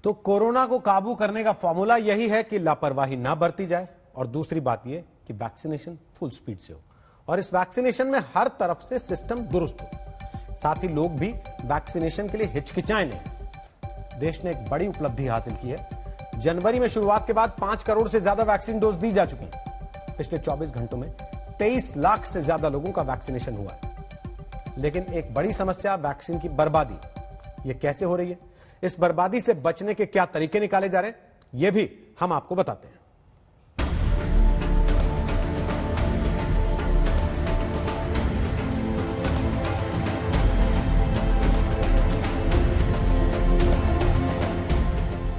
तो कोरोना को काबू करने का फॉर्मूला यही है कि लापरवाही ना बरती जाए और दूसरी बात यह कि वैक्सीनेशन फुल स्पीड से हो और इस वैक्सीनेशन में हर तरफ से सिस्टम दुरुस्त हो। साथ ही लोग भी वैक्सीनेशन के लिए हिचकिचाएं नहीं। देश ने एक बड़ी उपलब्धि हासिल की है। जनवरी में शुरुआत के बाद 5 करोड़ से ज्यादा वैक्सीन डोज दी जा चुकी हैं। पिछले 24 घंटों में 23 लाख से ज्यादा लोगों का वैक्सीनेशन हुआ है। लेकिन एक बड़ी समस्या वैक्सीन की बर्बादी, यह कैसे हो रही है, इस बर्बादी से बचने के क्या तरीके निकाले जा रहे हैं, यह भी हम आपको बताते हैं।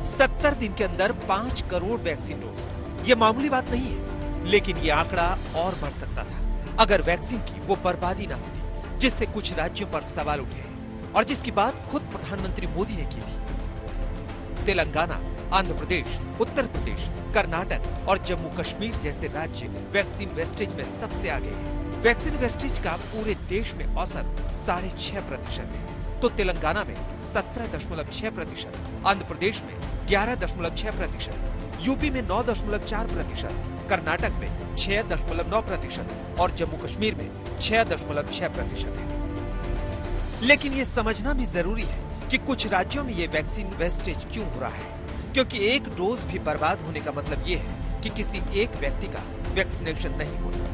सत्तर दिन के अंदर 5 करोड़ वैक्सीन डोज, ये मामूली बात नहीं है, लेकिन ये आंकड़ा और बढ़ सकता था अगर वैक्सीन की वो बर्बादी ना होती जिससे कुछ राज्यों पर सवाल उठे और जिसकी बात खुद प्रधानमंत्री मोदी ने की थी। तेलंगाना, आंध्र प्रदेश, उत्तर प्रदेश, कर्नाटक और जम्मू कश्मीर जैसे राज्य वैक्सीन वेस्टेज में सबसे आगे हैं। वैक्सीन वेस्टेज का पूरे देश में औसत 6.5% है, तो तेलंगाना में 17.6%, आंध्र प्रदेश में 11.6%, यूपी में 9.4%, कर्नाटक में 6.9% और जम्मू कश्मीर में 6.6% है। लेकिन ये समझना भी जरूरी है कि कुछ राज्यों में ये वैक्सीन वेस्टेज क्यों हो रहा है, क्योंकि एक डोज भी बर्बाद होने का मतलब ये है कि किसी एक व्यक्ति का वैक्सीनेशन नहीं होना,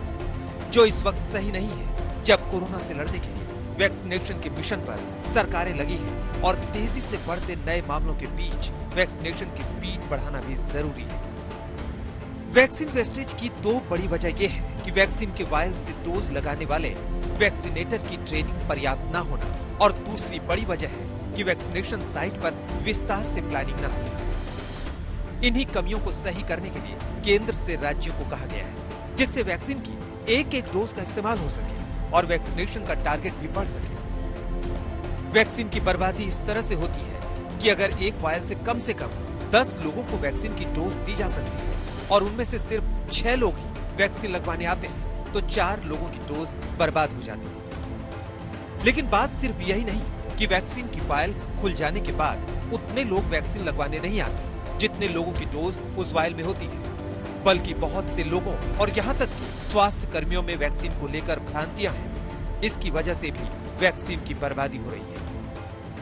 जो इस वक्त सही नहीं है जब कोरोना से लड़ने के लिए वैक्सीनेशन के मिशन पर सरकारें लगी हैं और तेजी से बढ़ते नए मामलों के बीच वैक्सीनेशन की स्पीड बढ़ाना भी जरूरी है। वैक्सीन वेस्टेज की 2 बड़ी वजह यह है कि वैक्सीन के वायल से डोज लगाने वाले वैक्सीनेटर की ट्रेनिंग पर्याप्त न होना और दूसरी बड़ी वजह है कि वैक्सीनेशन साइट पर विस्तार से प्लानिंग न होना। इन्हीं कमियों को सही करने के लिए केंद्र से राज्यों को कहा गया है, जिससे वैक्सीन की एक डोज का इस्तेमाल हो सके और वैक्सीनेशन का टारगेट भी बढ़ सके। वैक्सीन की बर्बादी इस तरह से होती है कि अगर एक वायल से कम 10 लोगों को वैक्सीन की डोज दी जा सकती है और उनमें से सिर्फ 6 लोग ही वैक्सीन लगवाने आते हैं, तो 4 लोगों की डोज बर्बाद हो जाती है। लेकिन बात सिर्फ यही नहीं कि वैक्सीन की वायल खुल जाने के बाद उतने लोग वैक्सीन लगवाने नहीं आते जितने लोगों की डोज उस वायल में होती है, बल्कि बहुत से लोगों और यहाँ तक कि स्वास्थ्य कर्मियों में वैक्सीन को लेकर भ्रांतियां हैं। इसकी वजह से भी वैक्सीन की बर्बादी हो रही है।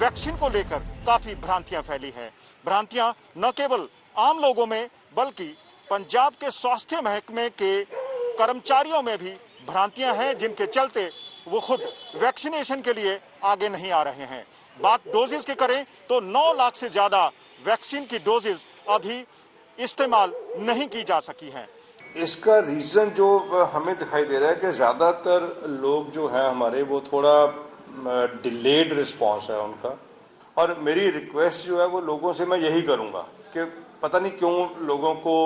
वैक्सीन को लेकर काफी भ्रांतियां फैली हैं। भ्रांतियां न केवल आम लोगों में बल्कि पंजाब के स्वास्थ्य महकमे के कर्मचारियों में भी भ्रांतियां हैं, जिनके चलते वो खुद वैक्सीनेशन के लिए आगे नहीं आ रहे हैं। बात डोजेस की करें तो 9 लाख से ज्यादा वैक्सीन की डोजेस अभी इस्तेमाल नहीं की जा सकी हैं। इसका रीजन जो हमें दिखाई दे रहा है कि ज्यादातर लोग जो है हमारे वो थोड़ा डिलेड रिस्पांस है उनका, और मेरी रिक्वेस्ट जो है वो लोगों से मैं यही करूंगा कि पता नहीं क्यों लोगों को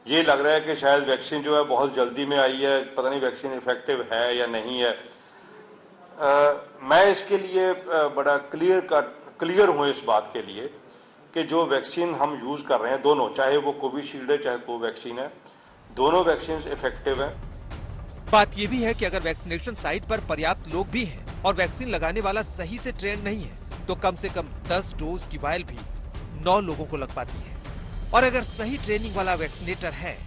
ये लग रहा है कि शायद वैक्सीन जो है बहुत जल्दी में आई है, पता नहीं वैक्सीन इफेक्टिव है या नहीं है। मैं इसके लिए बड़ा क्लियर हूं इस बात के लिए कि जो वैक्सीन हम यूज कर रहे हैं दोनों, चाहे वो कोविशील्ड है चाहे कोवैक्सीन है, दोनों वैक्सीन इफेक्टिव है। बात यह भी है कि अगर वैक्सीनेशन साइट पर पर्याप्त लोग भी हैं और वैक्सीन लगाने वाला सही से ट्रेन नहीं है, तो कम से कम 10 डोज की वायल भी 9 लोगों को लग पाती है। और अगर सही ट्रेनिंग वाला वैक्सीनेटर है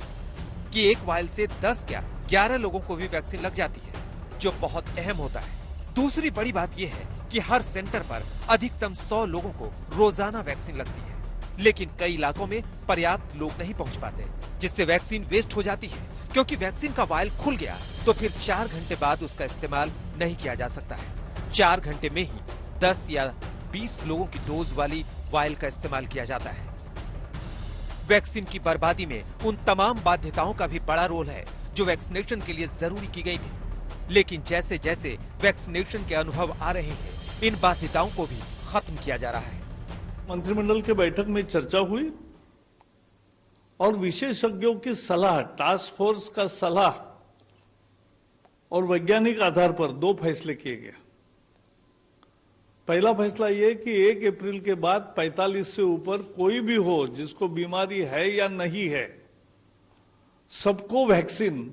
कि एक वायल से 10 क्या 11 लोगों को भी वैक्सीन लग जाती है, जो बहुत अहम होता है। दूसरी बड़ी बात यह है कि हर सेंटर पर अधिकतम 100 लोगों को रोजाना वैक्सीन लगती है, लेकिन कई इलाकों में पर्याप्त लोग नहीं पहुंच पाते, जिससे वैक्सीन वेस्ट हो जाती है, क्योंकि वैक्सीन का वायल खुल गया तो फिर 4 घंटे बाद उसका इस्तेमाल नहीं किया जा सकता है। 4 घंटे में ही 10 या 20 लोगों की डोज वाली वायल का इस्तेमाल किया जाता है। वैक्सीन की बर्बादी में उन तमाम बाध्यताओं का भी बड़ा रोल है जो वैक्सीनेशन के लिए जरूरी की गई थी, लेकिन जैसे जैसे वैक्सीनेशन के अनुभव आ रहे हैं, इन बाध्यताओं को भी खत्म किया जा रहा है। मंत्रिमंडल के बैठक में चर्चा हुई और विशेषज्ञों की सलाह, टास्क फोर्स का सलाह और वैज्ञानिक आधार पर 2 फैसले किए गए। पहला फैसला यह कि 1 अप्रैल के बाद 45 से ऊपर कोई भी हो जिसको बीमारी है या नहीं है, सबको वैक्सीन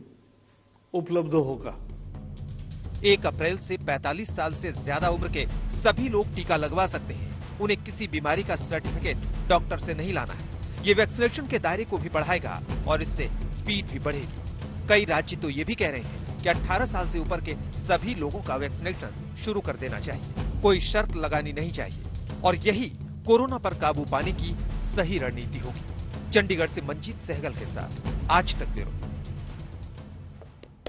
उपलब्ध होगा। 1 अप्रैल से 45 साल से ज्यादा उम्र के सभी लोग टीका लगवा सकते हैं। उन्हें किसी बीमारी का सर्टिफिकेट डॉक्टर से नहीं लाना है। ये वैक्सीनेशन के दायरे को भी बढ़ाएगा और इससे स्पीड भी बढ़ेगी। कई राज्य तो ये भी कह रहे हैं कि 18 साल से ऊपर के सभी लोगों का वैक्सीनेशन शुरू कर देना चाहिए, कोई शर्त लगानी नहीं चाहिए और यही कोरोना पर काबू पाने की सही रणनीति होगी। चंडीगढ़ से मंजीत सहगल के साथ आज तक ब्यूरो।